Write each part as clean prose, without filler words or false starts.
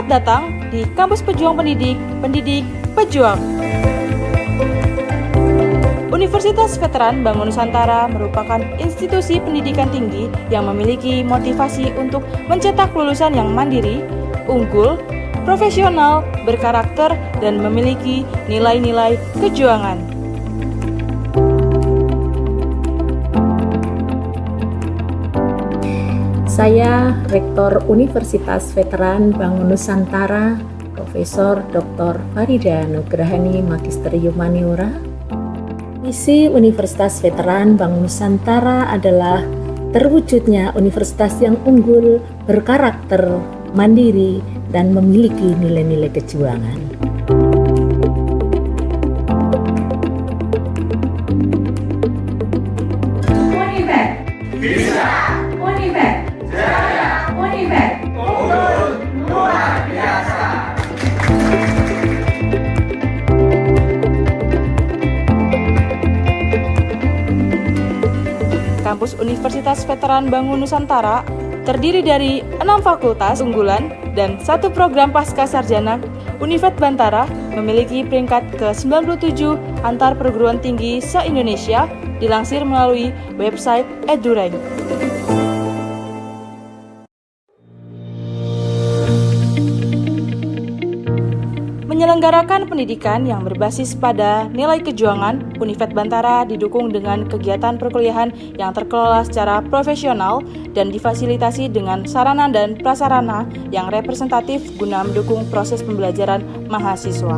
Selamat datang di Kampus Pejuang Pendidik, Pendidik Pejuang. Universitas Veteran Bangun Nusantara merupakan institusi pendidikan tinggi yang memiliki motivasi untuk mencetak lulusan yang mandiri, unggul, profesional, berkarakter, dan memiliki nilai-nilai kejuangan. Saya Rektor Universitas Veteran Bangun Nusantara, Profesor Dr. Farida Nugrahani Magister Humaniora. Misi Universitas Veteran Bangun Nusantara adalah terwujudnya universitas yang unggul, berkarakter, mandiri, dan memiliki nilai-nilai kejuangan. Univet bisa, Univet jaya, Univet unggul luar biasa. Kampus Universitas Veteran Bangun Nusantara terdiri dari 6 fakultas unggulan dan 1 program pasca sarjana. Univet Bantara memiliki peringkat ke-97 antar perguruan tinggi se-Indonesia, dilansir melalui website EduRank. Menyelenggarakan pendidikan yang berbasis pada nilai kejuangan, Univet Bantara didukung dengan kegiatan perkuliahan yang terkelola secara profesional dan difasilitasi dengan sarana dan prasarana yang representatif guna mendukung proses pembelajaran mahasiswa.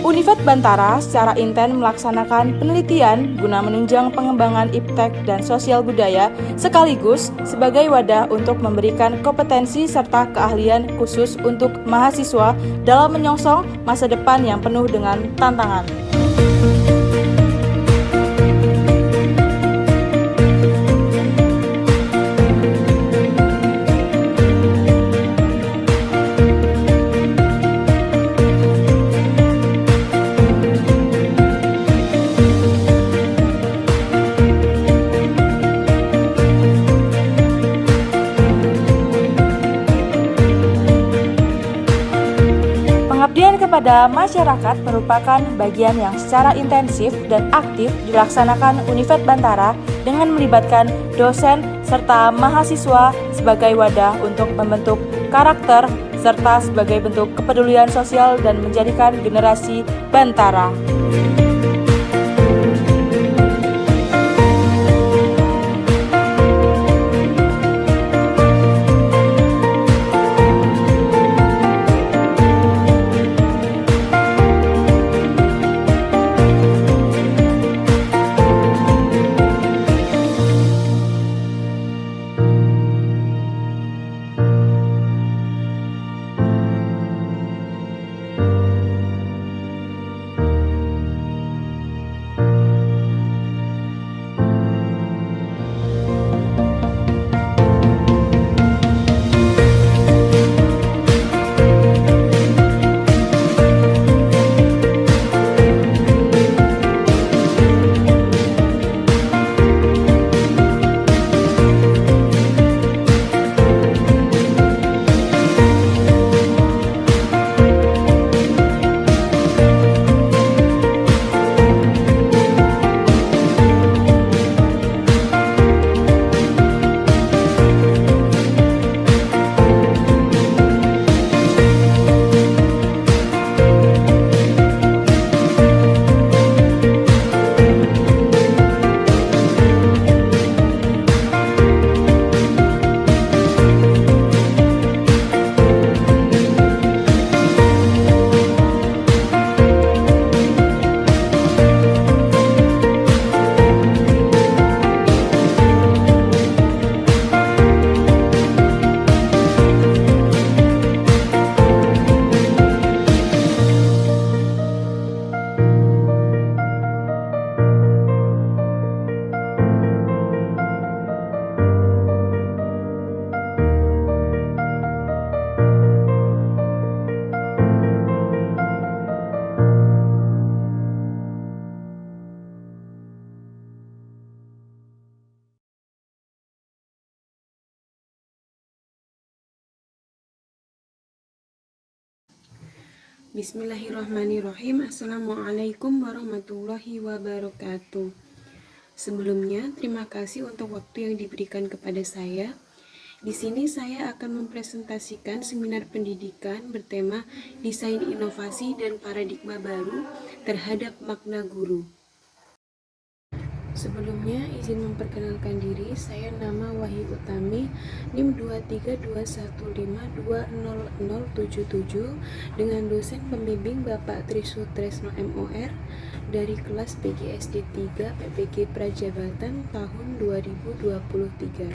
Univet Bantara secara intens melaksanakan penelitian guna menunjang pengembangan iptek dan sosial budaya sekaligus sebagai wadah untuk memberikan kompetensi serta keahlian khusus untuk mahasiswa dalam menyongsong masa depan yang penuh dengan tantangan. Pengabdian kepada masyarakat merupakan bagian yang secara intensif dan aktif dilaksanakan Univet Bantara dengan melibatkan dosen serta mahasiswa sebagai wadah untuk membentuk karakter serta sebagai bentuk kepedulian sosial dan menjadikan generasi Bantara. Bismillahirrahmanirrahim. Assalamualaikum warahmatullahi wabarakatuh. Sebelumnya, terima kasih untuk waktu yang diberikan kepada saya. Di sini saya akan mempresentasikan seminar pendidikan bertema Desain Inovasi dan Paradigma Baru terhadap Makna Guru. Sebelumnya, izin memperkenalkan diri, saya nama Wahyu Utami, NIM 2321520077, dengan dosen pembimbing Bapak Trisutresno MOR dari kelas PGSD 3 PPG Prajabatan tahun 2023.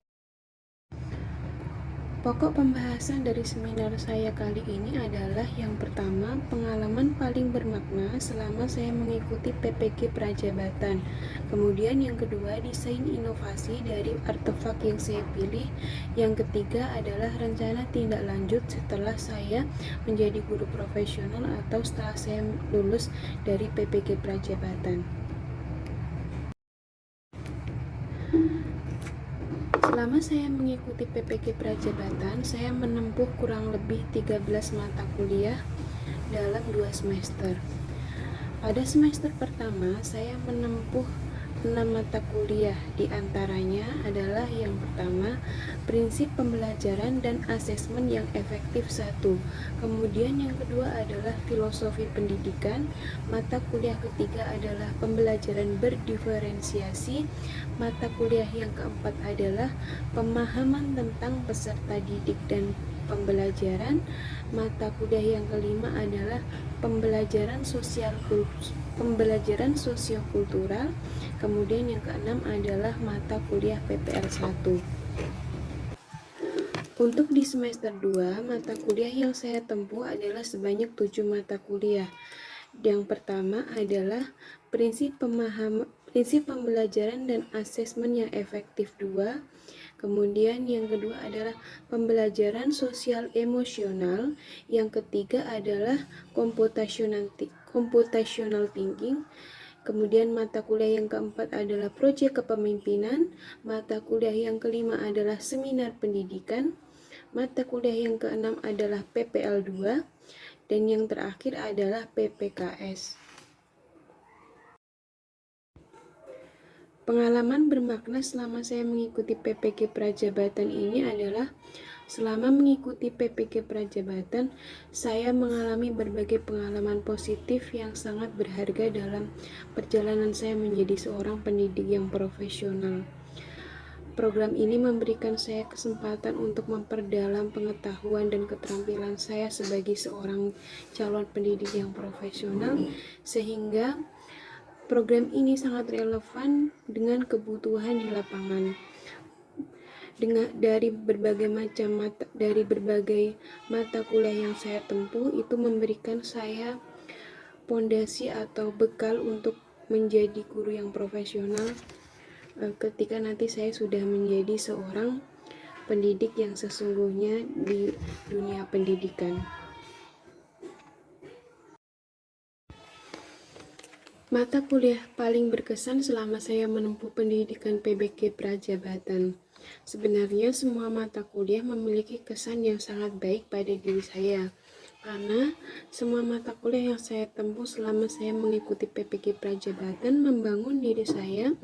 Pokok pembahasan dari seminar saya kali ini adalah yang pertama, pengalaman paling bermakna selama saya mengikuti PPG Prajabatan. Kemudian yang kedua, desain inovasi dari artefak yang saya pilih. Yang ketiga adalah rencana tindak lanjut setelah saya menjadi guru profesional atau setelah saya lulus dari PPG Prajabatan. Selama saya mengikuti PPG Prajabatan, saya menempuh kurang lebih 13 mata kuliah dalam 2 semester. Pada semester pertama, saya menempuh 6 mata kuliah, di antaranya adalah yang pertama, prinsip pembelajaran dan asesmen yang efektif 1. Kemudian yang kedua adalah filosofi pendidikan. Mata kuliah ketiga adalah pembelajaran berdiferensiasi. Mata kuliah yang keempat adalah pemahaman tentang peserta didik dan pembelajaran. Mata kuliah yang kelima adalah pembelajaran sosiokultural. Kemudian yang keenam adalah mata kuliah PPL 1. Untuk di semester 2, mata kuliah yang saya tempuh adalah sebanyak 7 mata kuliah. Yang pertama adalah prinsip pembelajaran dan asesmen yang efektif 2. Kemudian yang kedua adalah pembelajaran sosial emosional. Yang ketiga adalah computational thinking. Kemudian mata kuliah yang keempat adalah proyek kepemimpinan. Mata kuliah yang kelima adalah seminar pendidikan. Mata kuliah yang keenam adalah PPL 2. Dan yang terakhir adalah PPKS. Pengalaman bermakna selama saya mengikuti PPG Prajabatan ini adalah selama mengikuti PPG Prajabatan, saya mengalami berbagai pengalaman positif yang sangat berharga dalam perjalanan saya menjadi seorang pendidik yang profesional. Program ini memberikan saya kesempatan untuk memperdalam pengetahuan dan keterampilan saya sebagai seorang calon pendidik yang profesional, sehingga program ini sangat relevan dengan kebutuhan di lapangan. Dari berbagai mata kuliah yang saya tempuh, itu memberikan saya pondasi atau bekal untuk menjadi guru yang profesional ketika nanti saya sudah menjadi seorang pendidik yang sesungguhnya di dunia pendidikan. Mata kuliah paling berkesan selama saya menempuh pendidikan PPG Prajabatan. Sebenarnya semua mata kuliah memiliki kesan yang sangat baik pada diri saya, karena semua mata kuliah yang saya tempuh selama saya mengikuti PPG Prajabatan membangun diri saya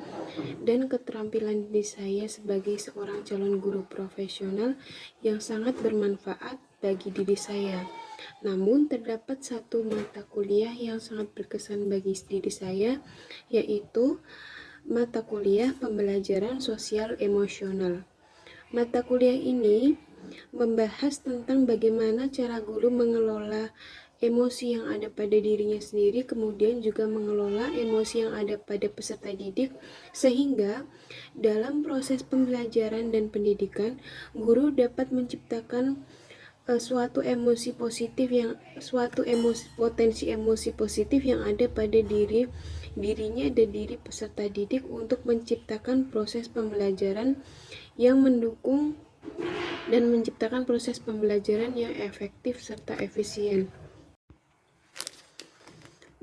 dan keterampilan diri saya sebagai seorang calon guru profesional yang sangat bermanfaat bagi diri saya. Namun terdapat satu mata kuliah yang sangat berkesan bagi diri saya, yaitu mata kuliah pembelajaran sosial emosional. Mata kuliah ini membahas tentang bagaimana cara guru mengelola emosi yang ada pada dirinya sendiri, kemudian juga mengelola emosi yang ada pada peserta didik, sehingga dalam proses pembelajaran dan pendidikan, guru dapat menciptakan suatu potensi emosi positif yang ada pada dirinya dan diri peserta didik untuk menciptakan proses pembelajaran yang mendukung dan menciptakan proses pembelajaran yang efektif serta efisien.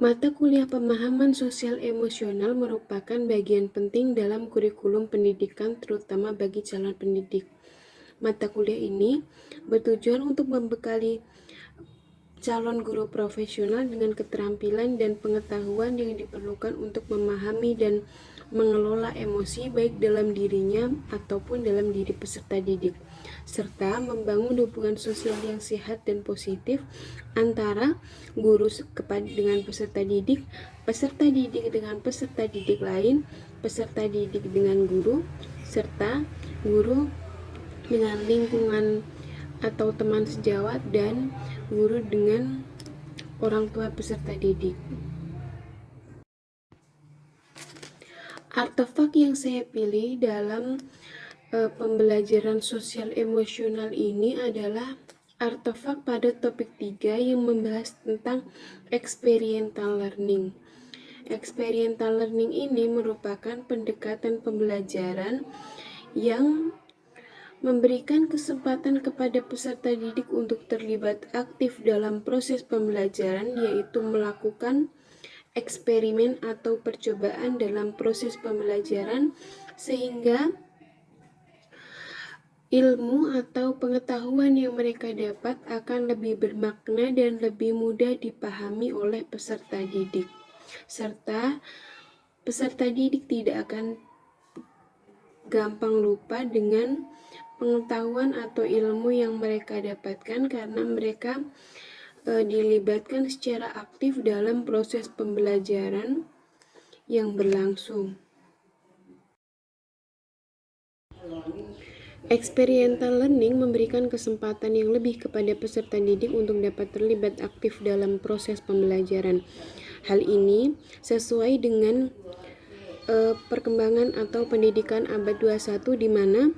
Mata kuliah pemahaman sosial emosional merupakan bagian penting dalam kurikulum pendidikan, terutama bagi calon pendidik. Mata kuliah ini bertujuan untuk membekali calon guru profesional dengan keterampilan dan pengetahuan yang diperlukan untuk memahami dan mengelola emosi baik dalam dirinya ataupun dalam diri peserta didik, serta membangun hubungan sosial yang sehat dan positif antara guru dengan peserta didik dengan peserta didik lain, peserta didik dengan guru, serta guru dengan lingkungan atau teman sejawat, dan guru dengan orang tua peserta didik. Artefak yang saya pilih dalam pembelajaran sosial emosional ini adalah artefak pada topik 3 yang membahas tentang experiential learning. Experiential learning ini merupakan pendekatan pembelajaran yang memberikan kesempatan kepada peserta didik untuk terlibat aktif dalam proses pembelajaran, yaitu melakukan eksperimen atau percobaan dalam proses pembelajaran sehingga ilmu atau pengetahuan yang mereka dapat akan lebih bermakna dan lebih mudah dipahami oleh peserta didik, serta peserta didik tidak akan gampang lupa dengan pengetahuan atau ilmu yang mereka dapatkan karena mereka dilibatkan secara aktif dalam proses pembelajaran yang berlangsung. Experiential learning memberikan kesempatan yang lebih kepada peserta didik untuk dapat terlibat aktif dalam proses pembelajaran. Hal ini sesuai dengan perkembangan atau pendidikan abad 21, di mana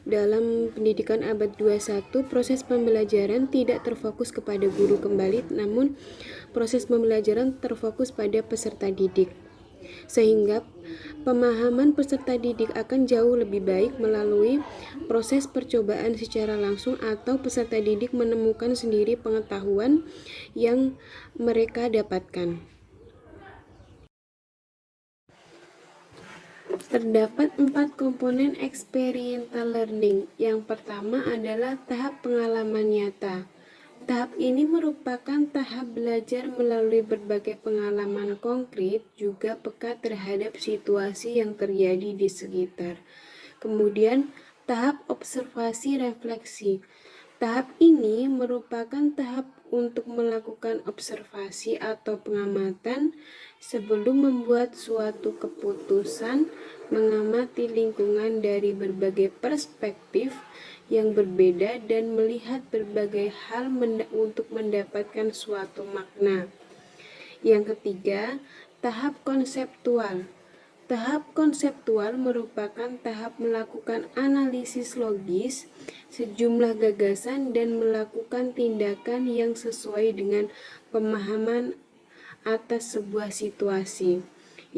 dalam pendidikan abad 21 proses pembelajaran tidak terfokus kepada guru kembali, namun proses pembelajaran terfokus pada peserta didik, sehingga pemahaman peserta didik akan jauh lebih baik melalui proses percobaan secara langsung atau peserta didik menemukan sendiri pengetahuan yang mereka dapatkan. Terdapat 4 komponen experiential learning. Yang pertama adalah tahap pengalaman nyata. Tahap ini merupakan tahap belajar melalui berbagai pengalaman konkret, juga peka terhadap situasi yang terjadi di sekitar. Kemudian, tahap observasi refleksi. Tahap ini merupakan tahap untuk melakukan observasi atau pengamatan sebelum membuat suatu keputusan, mengamati lingkungan dari berbagai perspektif yang berbeda dan melihat berbagai hal untuk mendapatkan suatu makna. Yang ketiga, tahap konseptual. Tahap konseptual merupakan tahap melakukan analisis logis sejumlah gagasan dan melakukan tindakan yang sesuai dengan pemahaman atas sebuah situasi.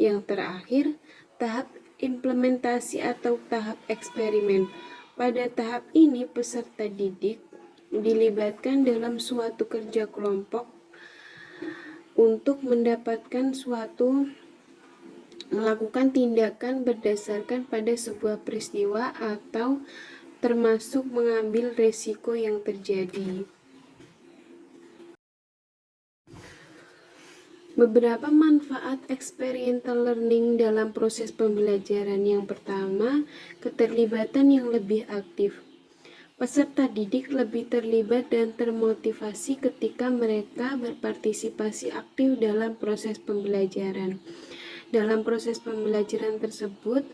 Yang terakhir, tahap implementasi atau tahap eksperimen. Pada tahap ini peserta didik dilibatkan dalam suatu kerja kelompok untuk melakukan tindakan berdasarkan pada sebuah peristiwa atau termasuk mengambil resiko yang terjadi. Beberapa manfaat experiential learning dalam proses pembelajaran. Yang pertama, keterlibatan yang lebih aktif. Peserta didik lebih terlibat dan termotivasi ketika mereka berpartisipasi aktif dalam proses pembelajaran. Dalam proses pembelajaran tersebut,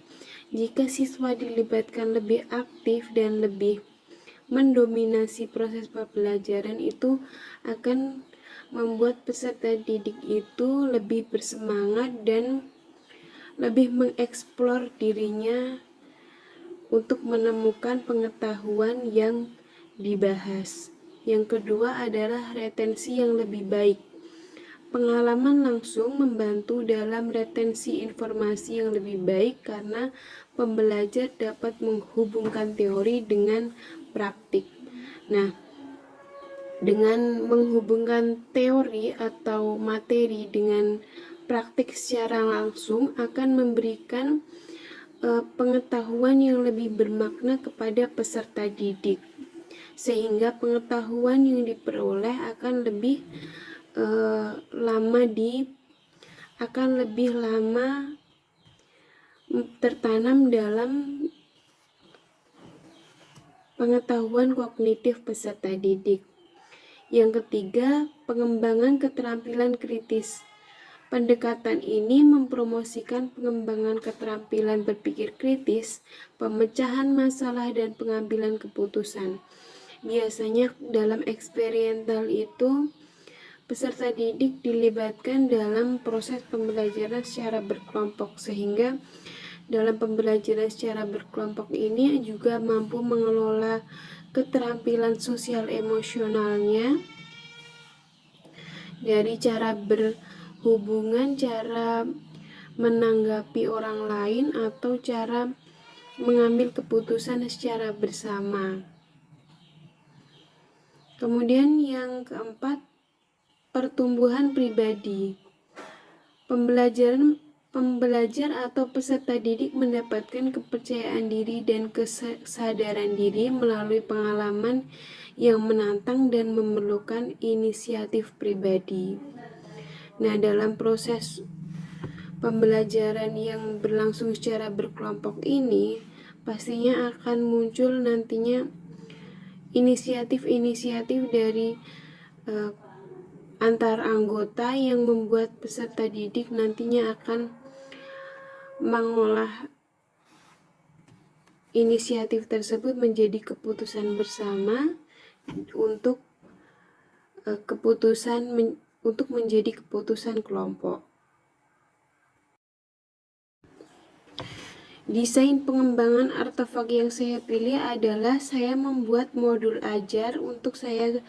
jika siswa dilibatkan lebih aktif dan lebih mendominasi proses pembelajaran, itu akan membuat peserta didik itu lebih bersemangat dan lebih mengeksplor dirinya untuk menemukan pengetahuan yang dibahas. Yang kedua adalah retensi yang lebih baik. Pengalaman langsung membantu dalam retensi informasi yang lebih baik karena pembelajar dapat menghubungkan teori dengan praktik. Nah, dengan menghubungkan teori atau materi dengan praktik secara langsung akan memberikan pengetahuan yang lebih bermakna kepada peserta didik. sehingga pengetahuan yang diperoleh akan lebih lama tertanam dalam pengetahuan kognitif peserta didik. Yang ketiga, pengembangan keterampilan kritis. Pendekatan ini mempromosikan pengembangan keterampilan berpikir kritis, pemecahan masalah, dan pengambilan keputusan. Biasanya dalam eksperimental itu, peserta didik dilibatkan dalam proses pembelajaran secara berkelompok, sehingga dalam pembelajaran secara berkelompok ini juga mampu mengelola keterampilan sosial emosionalnya dari cara berhubungan, cara menanggapi orang lain, atau cara mengambil keputusan secara bersama. Kemudian yang keempat, pertumbuhan pribadi. Pembelajar atau peserta didik mendapatkan kepercayaan diri dan kesadaran diri melalui pengalaman yang menantang dan memerlukan inisiatif pribadi. Nah, dalam proses pembelajaran yang berlangsung secara berkelompok ini, pastinya akan muncul nantinya inisiatif-inisiatif dari antar anggota yang membuat peserta didik nantinya akan mengolah inisiatif tersebut menjadi keputusan bersama untuk menjadi keputusan kelompok. Desain pengembangan artefak yang saya pilih adalah saya membuat modul ajar untuk saya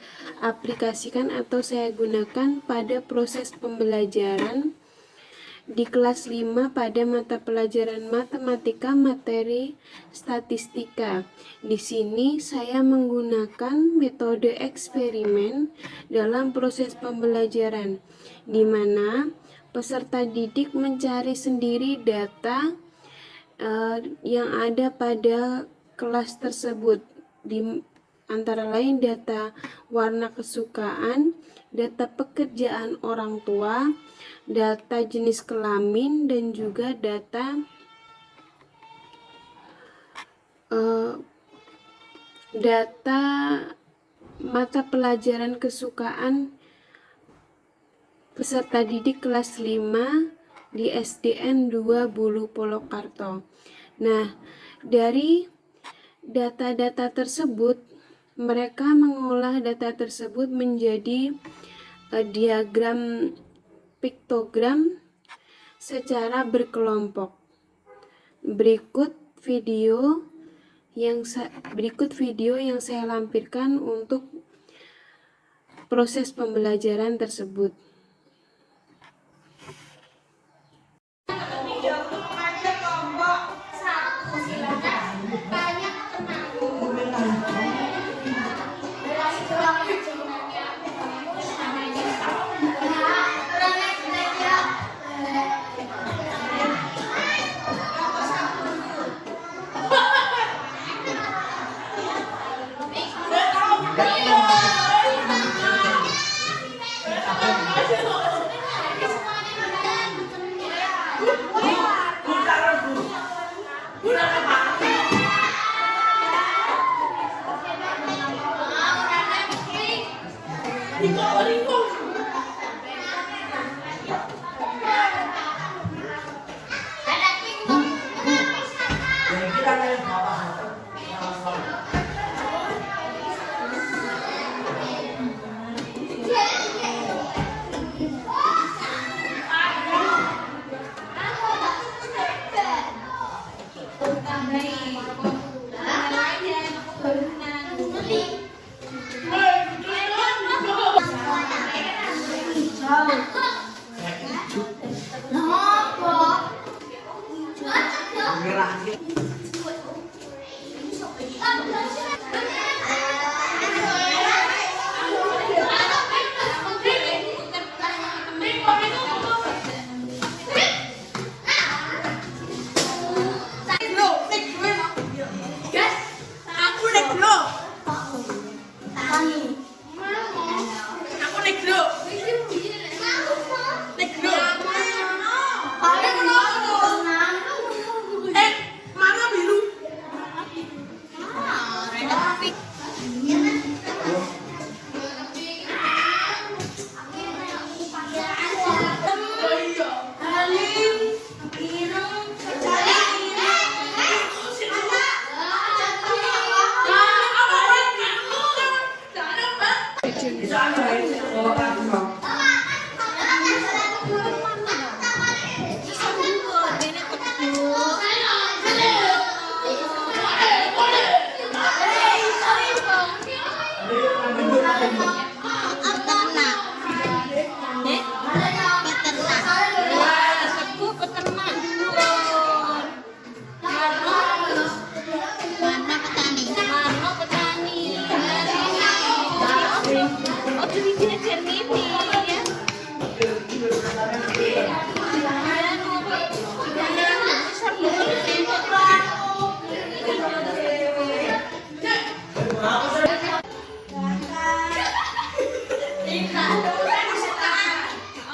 aplikasikan atau saya gunakan pada proses pembelajaran di kelas 5 pada mata pelajaran matematika materi statistika. Di sini saya menggunakan metode eksperimen dalam proses pembelajaran, di mana peserta didik mencari sendiri data yang ada pada kelas tersebut, di antara lain data warna kesukaan, data pekerjaan orang tua, data jenis kelamin, dan juga data mata pelajaran kesukaan peserta didik kelas 5 di SDN 2 Bulu Polokarto. Nah, dari data-data tersebut, mereka mengolah data tersebut menjadi diagram piktogram secara berkelompok. Berikut video yang saya lampirkan untuk proses pembelajaran tersebut.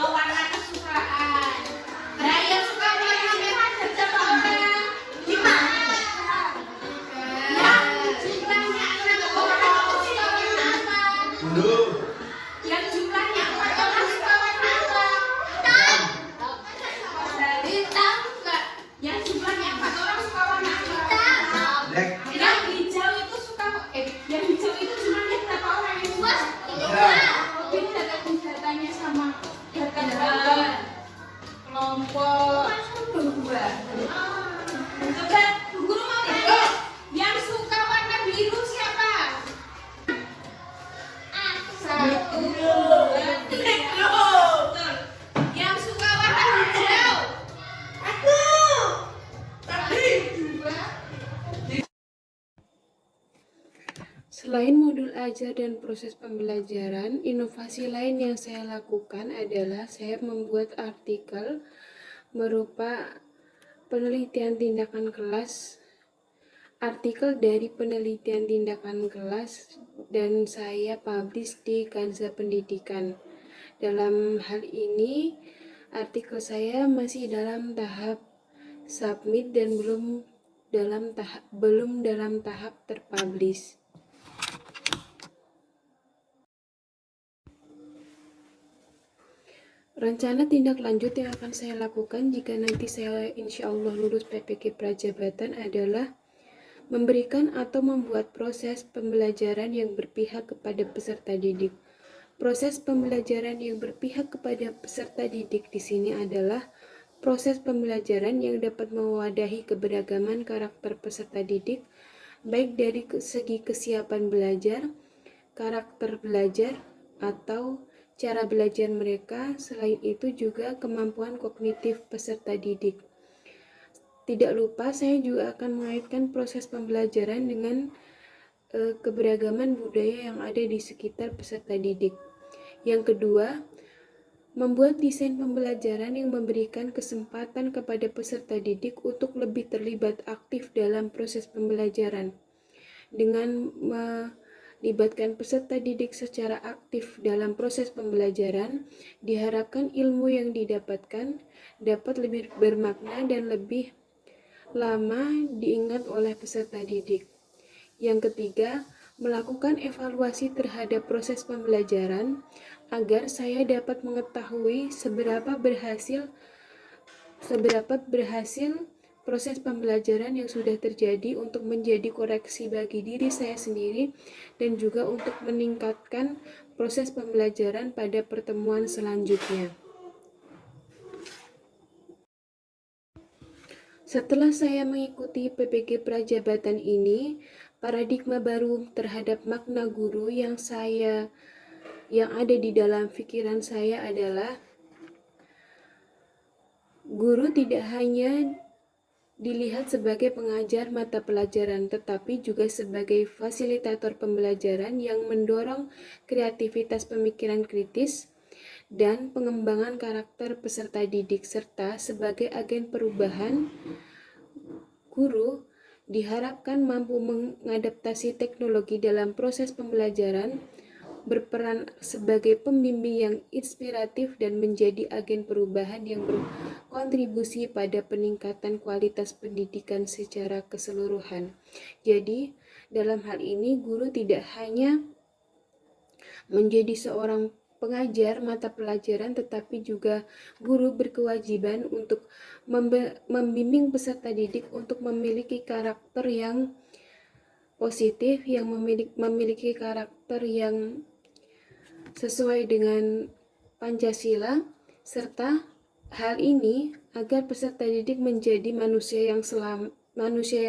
Warna kesukaan. Nah, yang suka warna merah berapa orang? 5. Yang jumlahnya 6 orang suka warna apa? Yang jumlahnya 4 orang suka warna apa? Hitam. Yang jumlahnya 4 orang suka warna apa? Yang hijau itu yang hijau itu jumlahnya berapa orang yang suka? 3. Ini datanya sama data kelompok 2. Coba Bu Guru mau tanya, yang suka warna biru siapa? 1, 2, 3. Betul. Yang suka warna hijau? Aku. 2. Selain modul ajar dan proses pembelajaran, inovasi lain yang saya lakukan adalah saya membuat artikel berupa penelitian tindakan kelas, artikel dari penelitian tindakan kelas, dan saya publish di Kanza Pendidikan. Dalam hal ini, artikel saya masih dalam tahap submit dan belum dalam tahap terpublish. Rencana tindak lanjut yang akan saya lakukan jika nanti saya insya Allah lulus PPK Prajabatan adalah memberikan atau membuat proses pembelajaran yang berpihak kepada peserta didik. Proses pembelajaran yang berpihak kepada peserta didik di sini adalah proses pembelajaran yang dapat mewadahi keberagaman karakter peserta didik, baik dari segi kesiapan belajar, karakter belajar, atau cara belajar mereka. Selain itu juga kemampuan kognitif peserta didik. Tidak lupa saya juga akan mengaitkan proses pembelajaran dengan keberagaman budaya yang ada di sekitar peserta didik. Yang kedua, membuat desain pembelajaran yang memberikan kesempatan kepada peserta didik untuk lebih terlibat aktif dalam proses pembelajaran. Dengan melibatkan peserta didik secara aktif dalam proses pembelajaran, diharapkan ilmu yang didapatkan dapat lebih bermakna dan lebih lama diingat oleh peserta didik. Yang ketiga, melakukan evaluasi terhadap proses pembelajaran agar saya dapat mengetahui seberapa berhasil proses pembelajaran yang sudah terjadi untuk menjadi koreksi bagi diri saya sendiri dan juga untuk meningkatkan proses pembelajaran pada pertemuan selanjutnya. Setelah saya mengikuti PPG Prajabatan ini, paradigma baru terhadap makna guru yang ada di dalam pikiran saya adalah guru tidak hanya dilihat sebagai pengajar mata pelajaran, tetapi juga sebagai fasilitator pembelajaran yang mendorong kreativitas pemikiran kritis dan pengembangan karakter peserta didik, serta sebagai agen perubahan. Guru diharapkan mampu mengadaptasi teknologi dalam proses pembelajaran, berperan sebagai pembimbing yang inspiratif dan menjadi agen perubahan yang berkontribusi pada peningkatan kualitas pendidikan secara keseluruhan. Jadi, dalam hal ini guru tidak hanya menjadi seorang pengajar mata pelajaran, tetapi juga guru berkewajiban untuk membimbing peserta didik untuk memiliki karakter yang positif, yang memiliki karakter yang sesuai dengan Pancasila, serta hal ini agar peserta didik menjadi manusia yang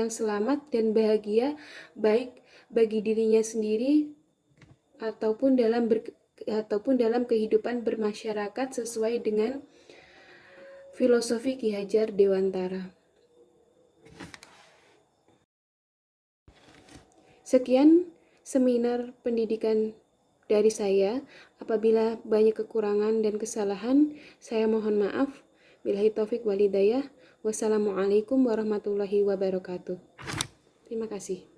selamat dan bahagia, baik bagi dirinya sendiri ataupun dalam kehidupan bermasyarakat sesuai dengan filosofi Ki Hajar Dewantara. Sekian seminar pendidikan dari saya. Apabila banyak kekurangan dan kesalahan, saya mohon maaf. Billahi taufik walhidayah. Wassalamualaikum warahmatullahi wabarakatuh. Terima kasih.